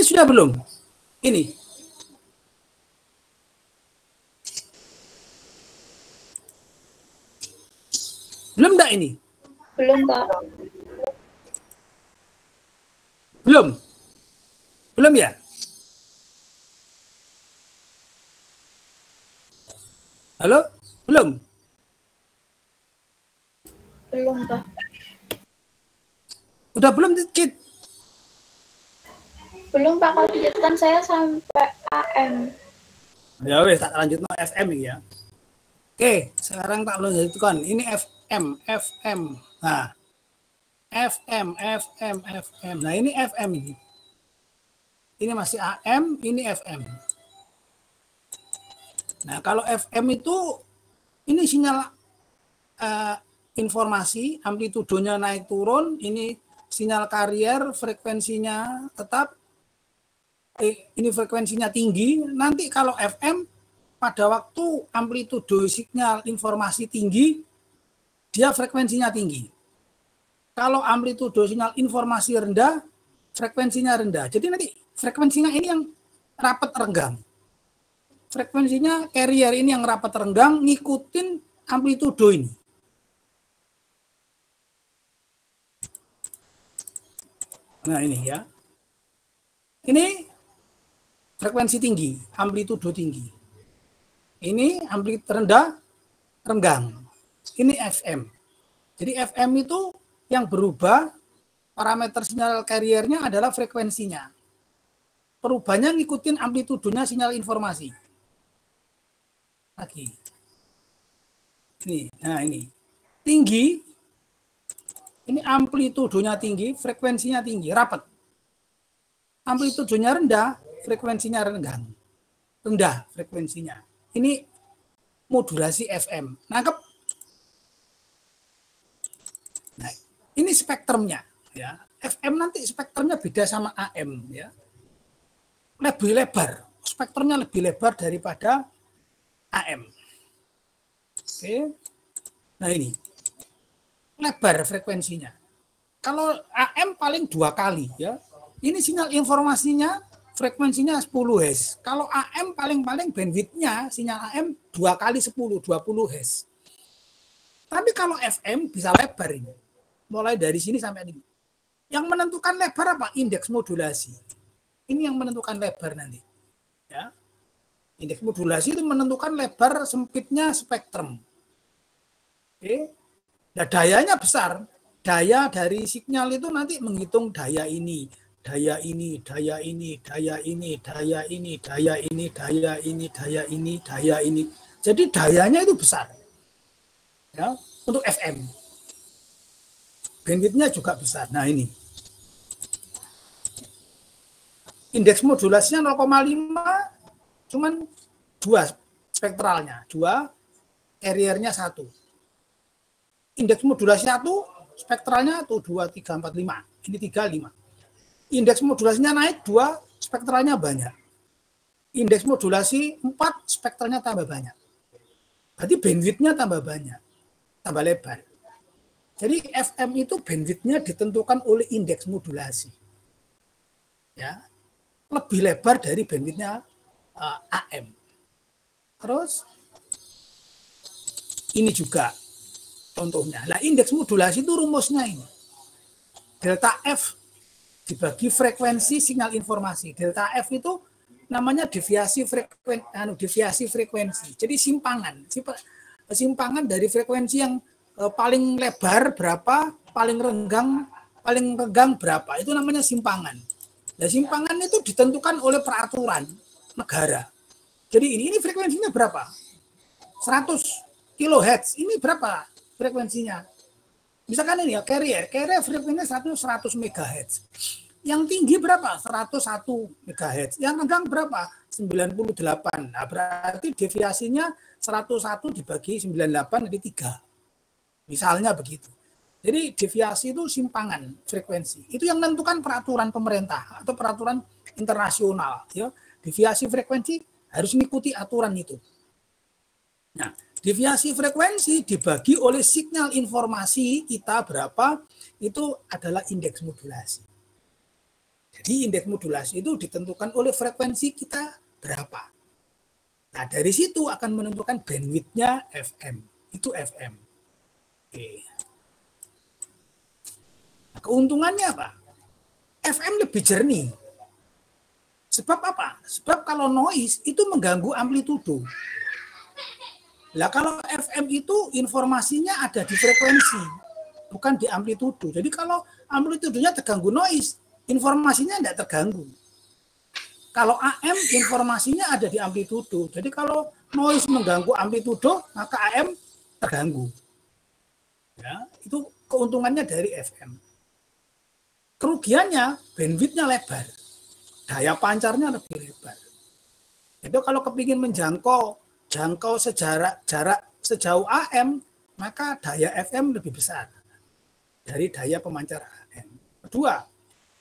sudah belum? Ini. Belum enggak ini? Belum, Pak. Belum? Belum ya? Halo? Belum? Belum, Pak. Udah belum, Kit? Belum, Pak. Kalau dicatatkan saya sampai AM. Ya wes, tak lanjut no FM ya. Oke, sekarang tak lanjutkan. Ini FM. Nah, FM. Nah, ini FM ini. Ini masih AM, ini FM. Nah, kalau FM itu ini sinyal informasi, amplitudonya naik turun, ini sinyal karier, frekuensinya tetap, ini frekuensinya tinggi. Nanti kalau FM, pada waktu amplitudo sinyal informasi tinggi, dia frekuensinya tinggi. Kalau amplitudo sinyal informasi rendah, frekuensinya rendah. Jadi nanti frekuensinya ini yang rapat renggang. Frekuensinya carrier ini yang rapat renggang, ngikutin amplitudo ini. Nah ini ya. Ini frekuensi tinggi, amplitudo tinggi. Ini amplitudo rendah, renggang. Ini FM. Jadi FM itu yang berubah, parameter sinyal carriernya adalah frekuensinya. Perubahannya ngikutin amplitudonya sinyal informasi. Lagi. Ini. Tinggi. Ini amplitudonya tinggi, frekuensinya tinggi, rapat. Amplitudonya rendah, frekuensinya renggang. Rendah frekuensinya. Ini modulasi FM. Nangkep? Nah, ini spektrumnya ya. FM nanti spektrumnya beda sama AM ya. Lebih lebar, spektrumnya lebih lebar daripada AM. Oke. Nah, ini. Lebar frekuensinya. Kalau AM paling 2 kali ya. Ini sinyal informasinya frekuensinya 10 Hz. Kalau AM paling-paling bandwidthnya sinyal AM 2 kali 10, 20 Hz. Tapi kalau FM bisa lebar ini. Mulai dari sini sampai ini. Yang menentukan lebar apa? Indeks modulasi. Ini yang menentukan lebar nanti. Ya. Indeks modulasi itu menentukan lebar sempitnya spektrum. Oke. Nah, dayanya besar. Daya dari sinyal itu nanti menghitung daya ini, daya ini, daya ini, daya ini, daya ini, daya ini, daya ini, daya ini, daya ini. Jadi dayanya itu besar. Ya, untuk FM. Bandwidthnya juga besar. Nah, ini. Indeks modulasinya 0,5, cuman 2 spektralnya, 2, carriernya 1. Indeks modulasi 1, spektralnya tuh 2, 3, 4, 5. Ini 3, 5. Indeks modulasinya naik 2, spektralnya banyak. Indeks modulasi 4, spektralnya tambah banyak. Berarti bandwidthnya tambah banyak, tambah lebar. Jadi FM itu bandwidthnya ditentukan oleh indeks modulasi. Ya, lebih lebar dari bandwidthnya AM. Terus ini juga contohnya. Nah, indeks modulasi itu rumusnya ini. Delta F dibagi frekuensi sinyal informasi. Delta F itu namanya deviasi frekuensi. Jadi simpangan dari frekuensi yang paling lebar berapa, paling renggang berapa. Itu namanya simpangan. Nah, simpangan itu ditentukan oleh peraturan negara. Jadi ini frekuensinya berapa? 100 kHz. Ini berapa frekuensinya? Misalkan ini ya, carrier frekuensinya 100 MHz. Yang tinggi berapa? 101 MHz. Yang renggang berapa? 98. Nah, berarti deviasinya 101 dibagi 98 jadi 3. Misalnya begitu. Jadi deviasi itu simpangan frekuensi. Itu yang menentukan peraturan pemerintah atau peraturan internasional. Ya. Deviasi frekuensi harus mengikuti aturan itu. Nah, deviasi frekuensi dibagi oleh sinyal informasi kita berapa, itu adalah indeks modulasi. Jadi indeks modulasi itu ditentukan oleh frekuensi kita berapa. Nah, dari situ akan menentukan bandwidth-nya FM. Itu FM. Oke. Nah, keuntungannya apa? FM lebih jernih. Sebab apa? Sebab kalau noise itu mengganggu amplitudo. Lah kalau FM itu informasinya ada di frekuensi, bukan di amplitudo. Jadi kalau amplitudonya terganggu noise, informasinya tidak terganggu. Kalau AM informasinya ada di amplitudo. Jadi kalau noise mengganggu amplitudo, maka AM terganggu. Ya, itu keuntungannya dari FM. Kerugiannya bandwidth-nya lebar. Daya pancarnya lebih lebar. Itu kalau kepingin menjangkau jarak sejauh AM, maka daya FM lebih besar dari daya pemancar AM. Kedua,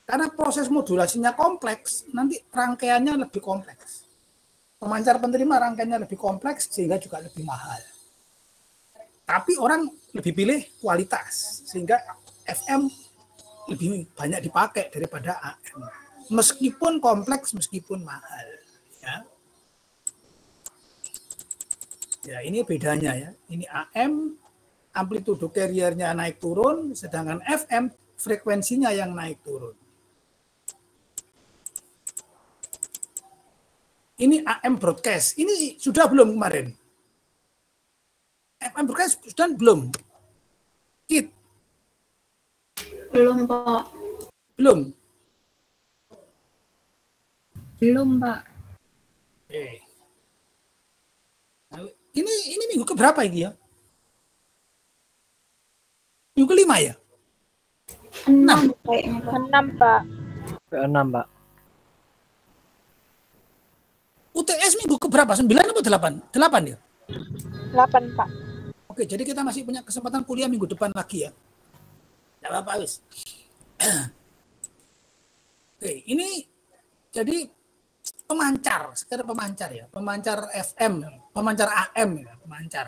karena proses modulasinya kompleks, nanti rangkaiannya lebih kompleks. Pemancar penerima rangkaiannya lebih kompleks sehingga juga lebih mahal. Tapi orang lebih pilih kualitas sehingga FM lebih banyak dipakai daripada AM. Meskipun kompleks, meskipun mahal. Ya, ini bedanya ya. Ini AM, amplitudo carrier-nya naik turun, sedangkan FM frekuensinya yang naik turun. Ini AM broadcast. Ini sudah belum kemarin? FM broadcast sudah belum? Kit? Belum, Pak. Belum? Belum, Pak. Oke. Nah, ini minggu keberapa ini ya? Minggu kelima ya? 6 kayaknya, Pak. 6, Pak. Ke-6, Pak. UTS minggu keberapa? 9 atau 8? 8 ya? 8, Pak. Oke, jadi kita masih punya kesempatan kuliah minggu depan lagi ya. Tidak apa-apa, wis. Oke, ini jadi pemancar, sekedar pemancar ya. Pemancar FM, pemancar AM ya, pemancar.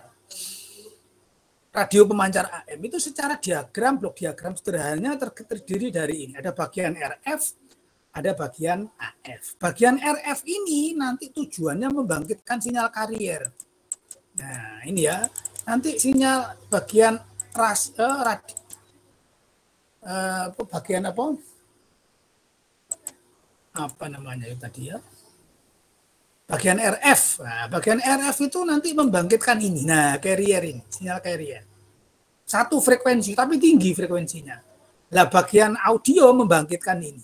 Radio pemancar AM itu secara diagram, blok diagram sederhananya terdiri dari ini. Ada bagian RF, ada bagian AF. Bagian RF ini nanti tujuannya membangkitkan sinyal karier. Nah, ini ya. Nanti sinyal bagian bagian apa? Apa namanya itu tadi ya? Bagian RF. Nah, bagian RF itu nanti membangkitkan ini. Nah, carrier ini, sinyal carrier. Satu frekuensi, tapi tinggi frekuensinya. Nah, bagian audio membangkitkan ini.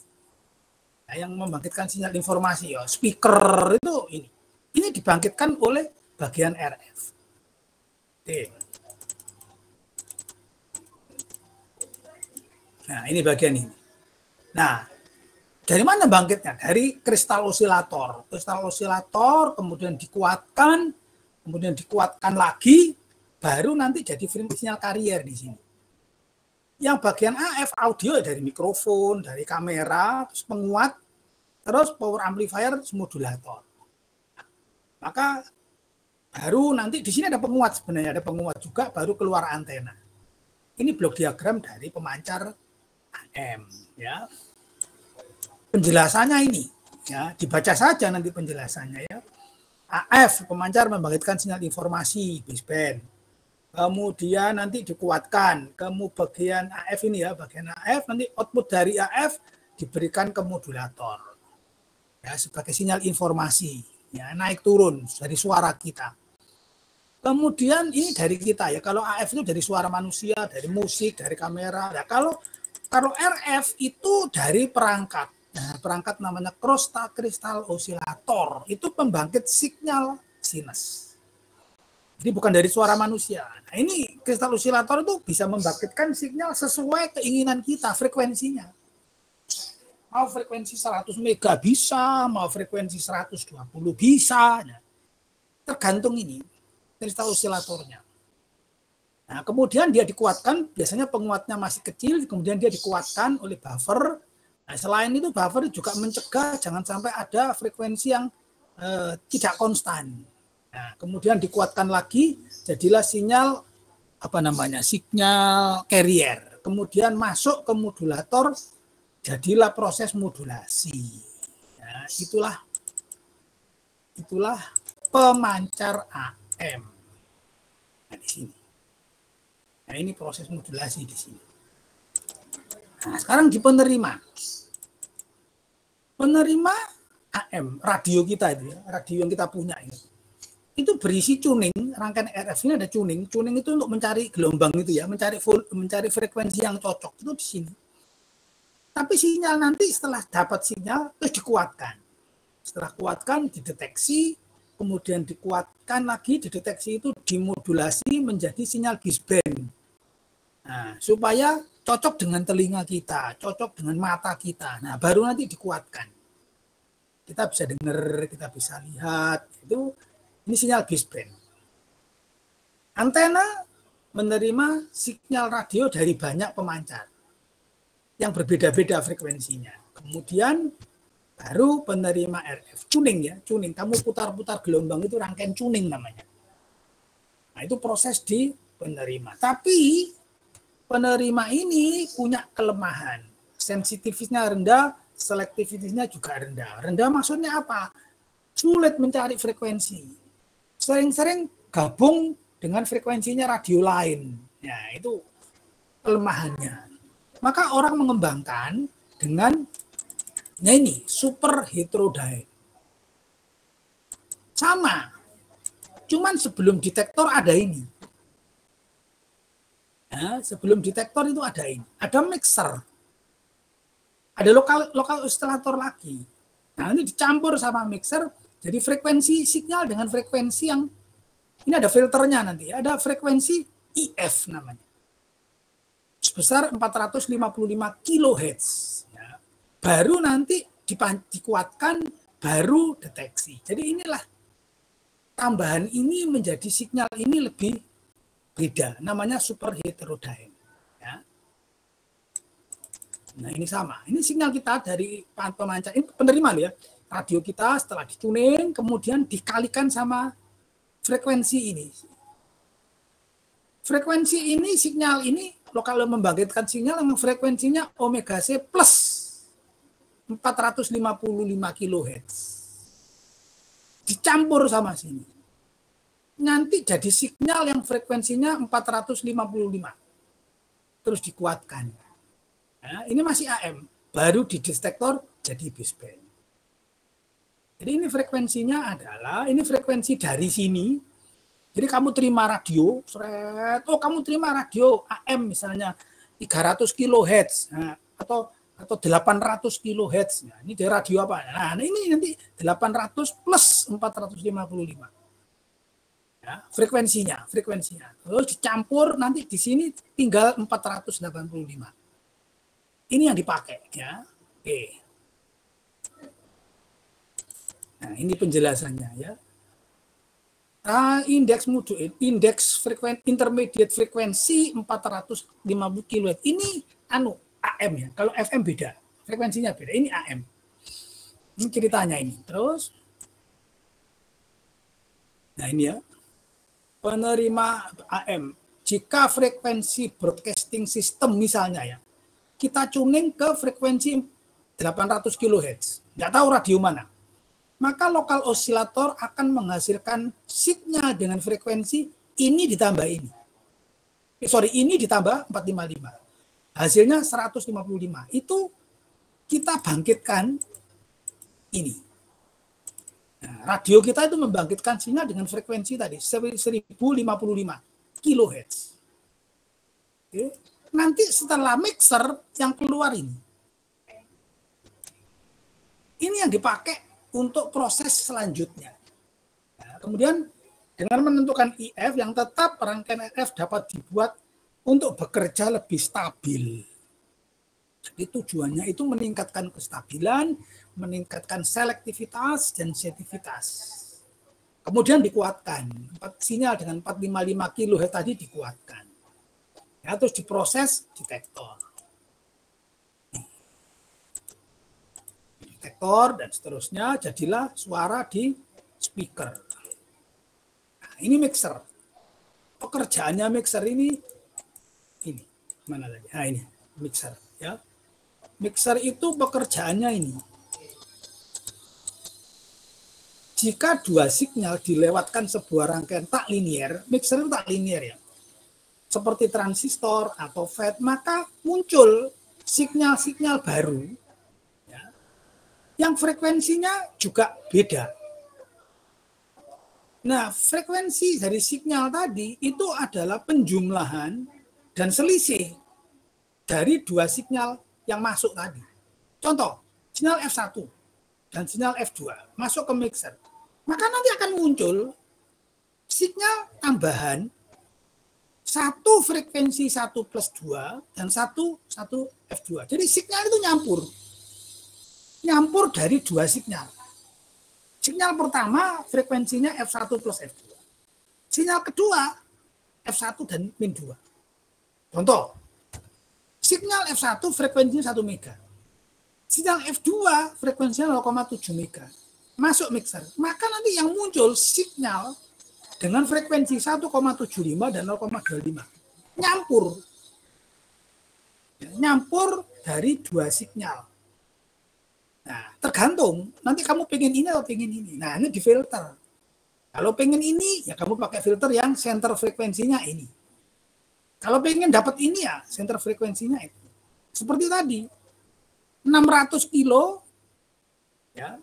Nah, yang membangkitkan sinyal informasi ya, speaker itu ini. Ini dibangkitkan oleh bagian RF. Oke. Nah, ini bagian ini. Nah, dari mana bangkitnya? Dari kristal osilator. Kristal osilator kemudian dikuatkan lagi, baru nanti jadi frekuensi sinyal karier di sini. Yang bagian AF audio dari mikrofon, dari kamera, terus penguat, terus power amplifier, terus modulator. Maka baru nanti di sini ada penguat sebenarnya, ada penguat juga, baru keluar antena. Ini blok diagram dari pemancar AM, ya. Penjelasannya ini, ya, dibaca saja nanti penjelasannya ya. AF pemancar membangkitkan sinyal informasi baseband. Kemudian nanti dikuatkan, bagian AF ini ya, bagian AF nanti output dari AF diberikan ke modulator. Ya, sebagai sinyal informasi, ya, naik turun dari suara kita. Kemudian ini dari kita ya, kalau AF itu dari suara manusia, dari musik, dari kamera. Nah, kalau RF itu dari perangkat. Nah, perangkat namanya kristal osilator. Itu pembangkit sinyal sinus. Jadi bukan dari suara manusia. Nah, ini kristal osilator itu bisa membangkitkan sinyal sesuai keinginan kita, frekuensinya. Mau frekuensi 100 mega bisa, mau frekuensi 120 bisa. Nah, tergantung ini kristal osilatornya. Nah, kemudian dia dikuatkan, biasanya penguatnya masih kecil, kemudian dia dikuatkan oleh buffer. Nah, selain itu buffer juga mencegah jangan sampai ada frekuensi yang tidak konstan. Nah, kemudian dikuatkan lagi, jadilah sinyal sinyal carrier. Kemudian masuk ke modulator jadilah proses modulasi. Ya, itulah pemancar AM. Nah, di sini. Nah, ini proses modulasi di sini. Nah, sekarang di penerima. Penerima AM, radio kita itu ya, radio yang kita punya ini. Itu berisi tuning, rangkaian RF ini ada tuning. Tuning itu untuk mencari gelombang itu ya, mencari frekuensi yang cocok itu di sini. Tapi sinyal nanti setelah dapat sinyal terus dikuatkan. Setelah kuatkan dideteksi, kemudian dikuatkan lagi, dideteksi itu dimodulasi menjadi sinyal baseband. Nah, supaya cocok dengan telinga kita, cocok dengan mata kita. Nah, baru nanti dikuatkan. Kita bisa dengar, kita bisa lihat. Ini sinyal baseband. Antena menerima sinyal radio dari banyak pemancar yang berbeda-beda frekuensinya. Kemudian baru penerima RF, tuning ya, tuning. Kamu putar-putar gelombang itu rangkaian tuning namanya. Nah, itu proses di penerima. Tapi penerima ini punya kelemahan. Sensitivitasnya rendah, selektivitasnya juga rendah. Rendah maksudnya apa? Sulit mencari frekuensi. Sering-sering gabung dengan frekuensinya radio lain. Ya, itu kelemahannya. Maka orang mengembangkan dengan ini super heterodyne. Sama. Cuman sebelum detektor ada ini. Ya, sebelum detektor itu ada ini. Ada mixer. Ada lokal oscillator lagi. Nah, ini dicampur sama mixer. Jadi frekuensi sinyal dengan frekuensi yang ini ada filternya nanti. Ada frekuensi IF namanya. Sebesar 455 kHz. Ya. Baru nanti dikuatkan, baru deteksi. Jadi inilah tambahan ini menjadi sinyal ini lebih beda. Namanya super heterodyne. Ya. Nah ini sama. Ini sinyal kita dari pemancar. Ini penerima ya. Radio kita setelah dituning, kemudian dikalikan sama frekuensi ini. Frekuensi ini, sinyal ini, kalau membangkitkan sinyal yang frekuensinya omega C plus 455 kHz. Dicampur sama sini. Nanti jadi sinyal yang frekuensinya 455. Terus dikuatkan. Nah, ini masih AM. Baru di detektor jadi baseband. Jadi ini frekuensinya adalah, ini frekuensi dari sini. Jadi kamu terima radio, kamu terima radio AM misalnya 300 kHz nah, atau 800 kHz. Nah, ini dari radio apa? Nah, ini nanti 800 plus 455. Ya, frekuensinya. Terus dicampur nanti di sini tinggal 485. Ini yang dipakai ya. Oke. Nah, ini penjelasannya ya. Indeks intermediate frekuensi 450 kHz. Ini AM ya. Kalau FM beda. Frekuensinya beda. Ini AM. Ini ceritanya ini. Terus nah ini ya. Penerima AM. Jika frekuensi broadcasting system misalnya ya. Kita tuning ke frekuensi 800 kHz. Nggak tahu radio mana. Maka lokal osilator akan menghasilkan sinyal dengan frekuensi ini ditambah ini. Ini ditambah 455. Hasilnya 155. Itu kita bangkitkan ini. Nah, radio kita itu membangkitkan sinyal dengan frekuensi tadi 1055 kHz. Oke. Nanti setelah mixer yang keluar ini. Ini yang dipakai untuk proses selanjutnya. Nah, kemudian dengan menentukan IF yang tetap rangkaian RF dapat dibuat untuk bekerja lebih stabil. Jadi tujuannya itu meningkatkan kestabilan, meningkatkan selektivitas dan sensitivitas. Kemudian dikuatkan. Sinyal dengan 455 kHz tadi dikuatkan. Ya, terus diproses detektor. Dan seterusnya jadilah suara di speaker. Nah, ini mixer. Pekerjaannya mixer ini mana tadi? Nah, ini mixer ya. Mixer itu pekerjaannya ini. Jika dua sinyal dilewatkan sebuah rangkaian tak linear, mixer itu tak linear ya, seperti transistor atau FET, maka muncul sinyal-sinyal baru ya, yang frekuensinya juga beda. Nah, frekuensi dari sinyal tadi itu adalah penjumlahan dan selisih dari dua sinyal yang masuk tadi. Contoh, sinyal F1 dan sinyal F2 masuk ke mixer. Maka nanti akan muncul sinyal tambahan satu frekuensi 1+2 dan satu F2. Jadi sinyal itu nyampur dari dua sinyal. Sinyal pertama frekuensinya F1 plus F2. Sinyal kedua F1 dan min 2. Contoh, sinyal F1 frekuensinya 1 mega. Sinyal F2 frekuensinya 0,7 mega. Masuk mixer, maka nanti yang muncul sinyal dengan frekuensi 1,75 dan 0,25 nyampur dari dua sinyal. Nah, tergantung nanti kamu pengen ini atau pengen ini. Nah, ini difilter. Kalau pengen ini ya kamu pakai filter yang center frekuensinya ini. Kalau pengen dapat ini ya center frekuensinya itu. Seperti tadi 600 kilo ya.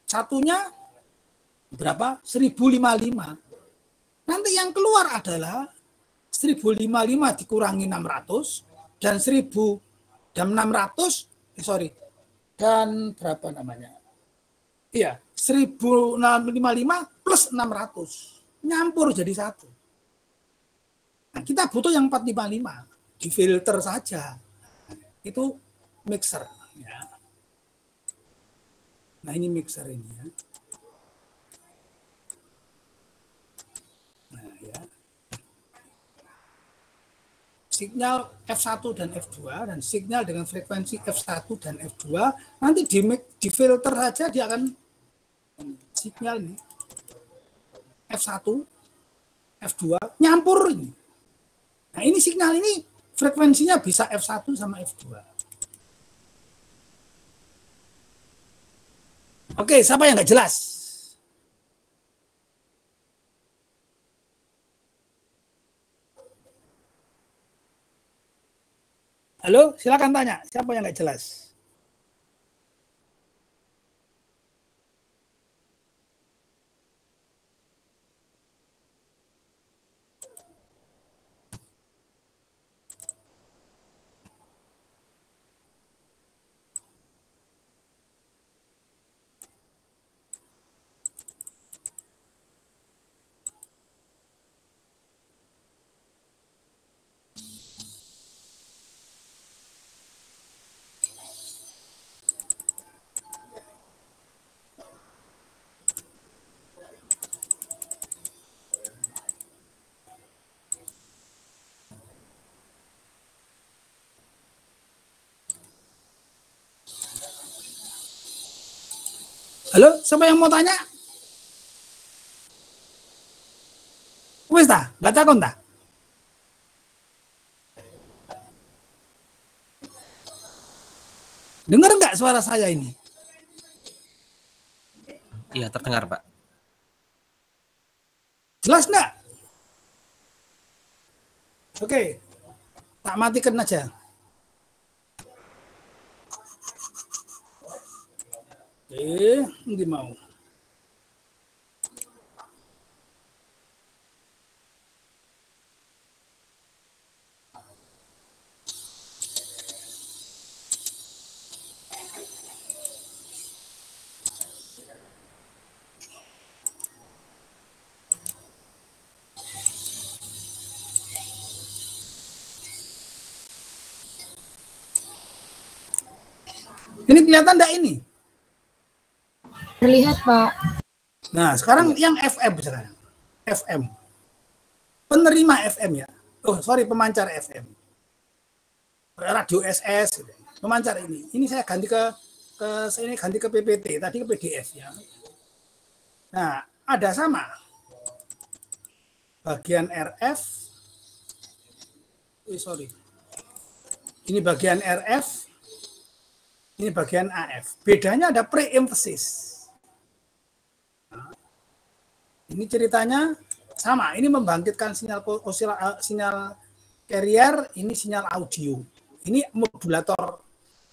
Satunya berapa? 1055. Nanti yang keluar adalah 1055 dikurangi 600 dan 1000 dan 600 dan berapa namanya? Iya, 1055 plus 600 nyampur jadi satu. Nah, kita butuh yang 455, difilter saja. Itu mixer ya. Nah, ini mixer ini ya. Nah, ya. Sinyal F1 dan F2 dan sinyal dengan frekuensi F1 dan F2 nanti difilter saja dia akan sinyal ini F1, F2 nyampur ini. Nah, ini sinyal ini frekuensinya bisa F1 sama F2. Oke, siapa yang nggak jelas? Halo, silakan tanya. Siapa yang nggak jelas? Halo, siapa yang mau tanya? Wes ta, nggak takon ta? Dengar nggak suara saya ini? Iya, terdengar, Pak. Jelas nggak? Oke, tak matikan aja. Ini mau. Ini kelihatan enggak ini? Terlihat, Pak. Nah, sekarang yang FM sekarang. FM. Penerima FM ya. Oh, sorry, pemancar FM. Radio SS, pemancar ini. Ini saya ganti ke PPT, tadi ke PDF ya. Nah, ada sama. Bagian RF. Sorry. Ini bagian RF. Ini bagian AF. Bedanya ada pre-emphasis. Nah, ini ceritanya sama. Ini membangkitkan sinyal carrier, ini sinyal audio. Ini modulator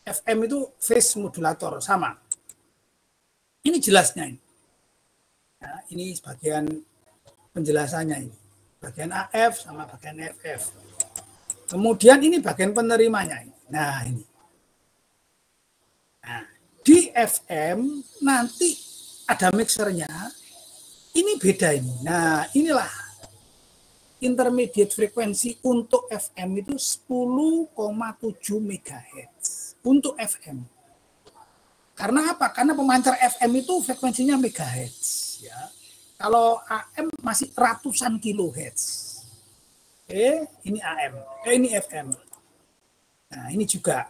FM itu phase modulator sama. Ini jelasnya ini. Nah, ini bagian penjelasannya ini. Bagian AF sama bagian FF. Kemudian ini bagian penerimanya ini. Nah, ini. Nah, di FM nanti ada mixernya. Ini beda ini. Nah, inilah intermediate frekuensi untuk FM itu 10,7 MHz untuk FM. Karena apa? Karena pemancar FM itu frekuensinya megahertz, ya. Kalau AM masih ratusan kilohertz. Ini AM, ini FM. Nah, ini juga.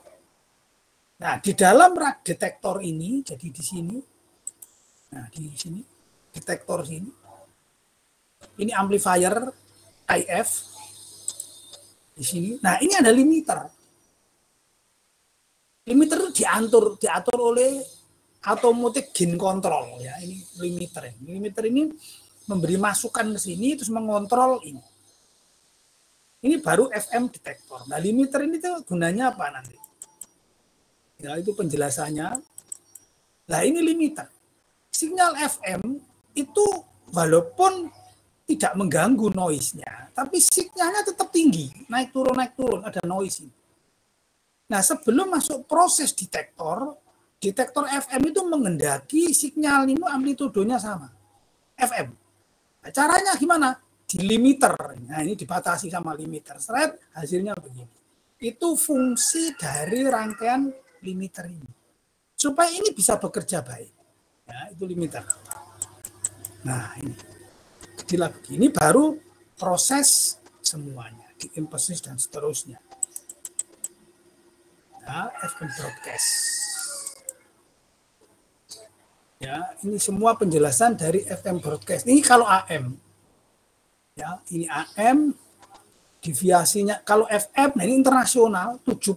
Nah, di dalam rak detektor ini, jadi di sini, nah di sini, detektor sini, ini amplifier IF di sini. Nah, ini ada limiter. Limiter itu diatur oleh automatic gain control, ya. Ini limiter. Limiter ini memberi masukan ke sini, terus mengontrol ini. Ini baru FM detektor. Nah, limiter ini tuh gunanya apa nanti? Ya, itu penjelasannya. Nah, ini limiter. Sinyal FM itu walaupun tidak mengganggu noise-nya, tapi signalnya tetap tinggi, naik turun, ada noise ini. Nah, sebelum masuk proses detektor FM itu mengendaki sinyal ini amplitudenya sama, FM. Nah, caranya gimana? Di limiter. Nah, ini dibatasi sama limiter. Seret, hasilnya begini. Itu fungsi dari rangkaian limiter ini. Supaya ini bisa bekerja baik. Ya, itu limiter. Nah, ini. Jadilah begini baru proses semuanya. Di emphasis dan seterusnya. Ya, FM broadcast. Ya, ini semua penjelasan dari FM broadcast. Ini kalau AM. Ya, ini AM, deviasinya kalau FM, nah ini internasional 75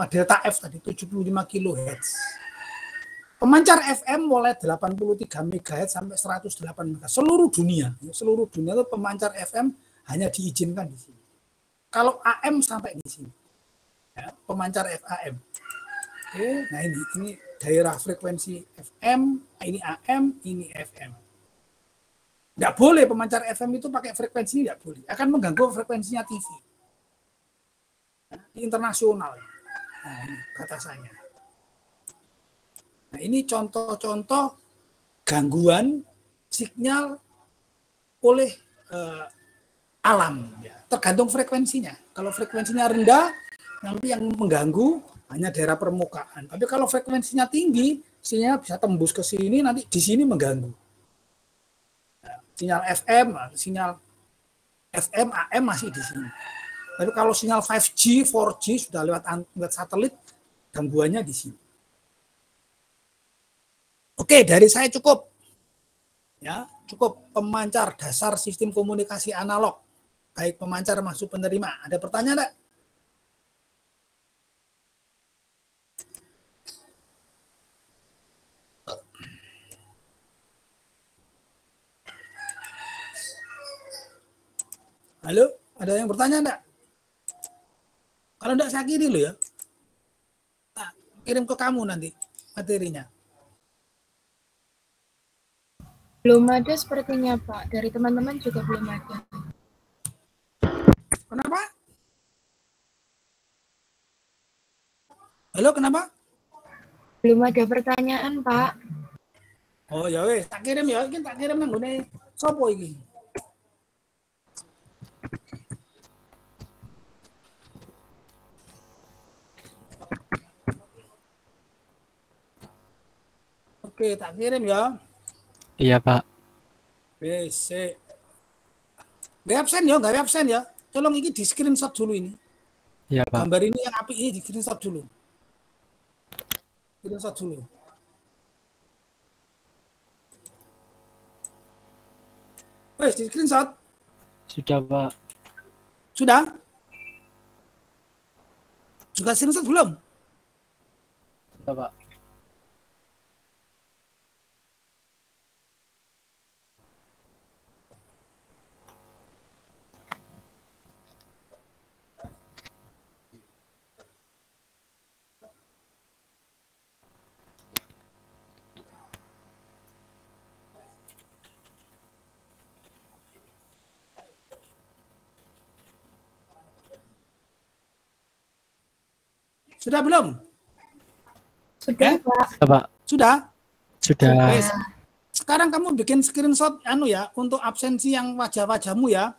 delta F tadi 75 kHz. Pemancar FM mulai 83 MHz sampai 108 MHz seluruh dunia itu pemancar FM hanya diizinkan di sini. Kalau AM sampai di sini. Ya, pemancar FAM. Oke, nah ini daerah frekuensi FM, ini AM, ini FM. Tidak boleh pemancar FM itu pakai frekuensi, tidak boleh. Akan mengganggu frekuensinya TV. Internasional. Nah, ini batasannya. Nah, ini contoh-contoh gangguan sinyal oleh alam. Ya. Tergantung frekuensinya. Kalau frekuensinya rendah, nanti yang mengganggu hanya daerah permukaan. Tapi kalau frekuensinya tinggi, sinyal bisa tembus ke sini, nanti di sini mengganggu. Sinyal FM, AM masih di sini. Tapi kalau sinyal 5G, 4G sudah lewat satelit, gangguannya di sini. Oke, dari saya cukup. Ya, cukup pemancar dasar sistem komunikasi analog. Baik pemancar masuk penerima. Ada pertanyaan enggak? Halo, ada yang bertanya enggak? Kalau enggak saya kirim loh ya. Nah, kirim ke kamu nanti materinya. Belum ada sepertinya, Pak. Dari teman-teman juga belum ada. Kenapa? Halo, kenapa? Belum ada pertanyaan, Pak. Oh ya wes, tak kirim ya. Iki tak kirim nang ngene sapa iki? Oke, tak kirim ya. Iya, Pak. Wes, nggak absen ya, nggak absen ya. Tolong iki di screenshot dulu ini. Iya, Pak. Gambar ini yang apik ini di screenshot dulu. Screenshot dulu. Wes, di screenshot. Sudah, Pak. Sudah? Sudah screenshot belum? Sudah, Pak. Sudah belum? Sudah, Eh? Pak. Ya, Pak. Sudah? Sudah. Wes. Sekarang kamu bikin screenshot ya untuk absensi yang wajah-wajahmu ya.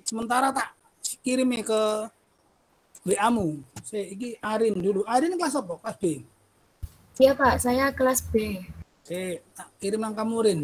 Sementara tak kirim ke WA-mu. Iki Arin dulu. Arin kelas apa? Kelas B. Iya Pak, saya kelas B. Tak kirim yang kamu Rin.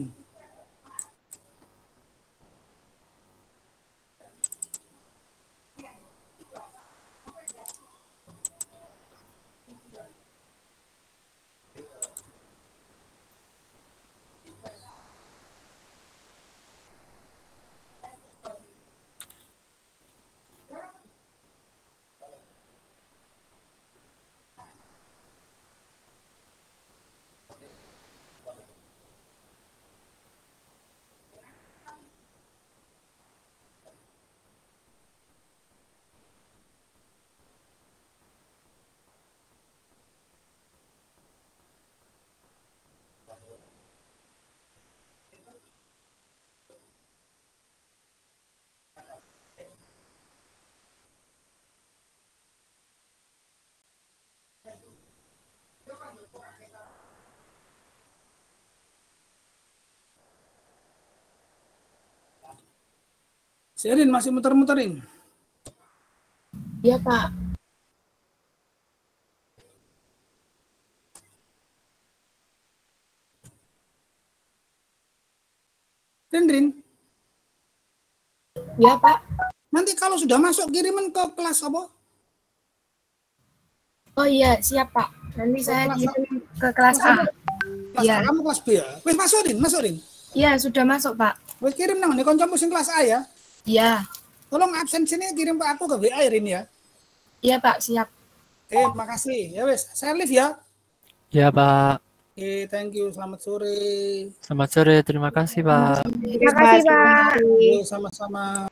Serin masih muter-muterin. Iya Pak. Rin. Iya Pak. Nanti kalau sudah masuk kiriman ke kelas apa? Oh iya, siap Pak. Nanti saya kelas kirim ke kelas A. Kelas Iya. A, kamu kelas B ya? Wes masuk Rin. Iya, sudah masuk Pak. Wes kirim nang nih kancamu sing kelas A ya. Iya. Tolong absensinya kirim ke aku ke WA Rin ya. Iya Pak, siap. Makasih. Ya wes, saya live ya. Ya, Pak. Thank you. Selamat sore. Selamat sore. Terima kasih, Pak. Terima kasih, Pak. Sama-sama.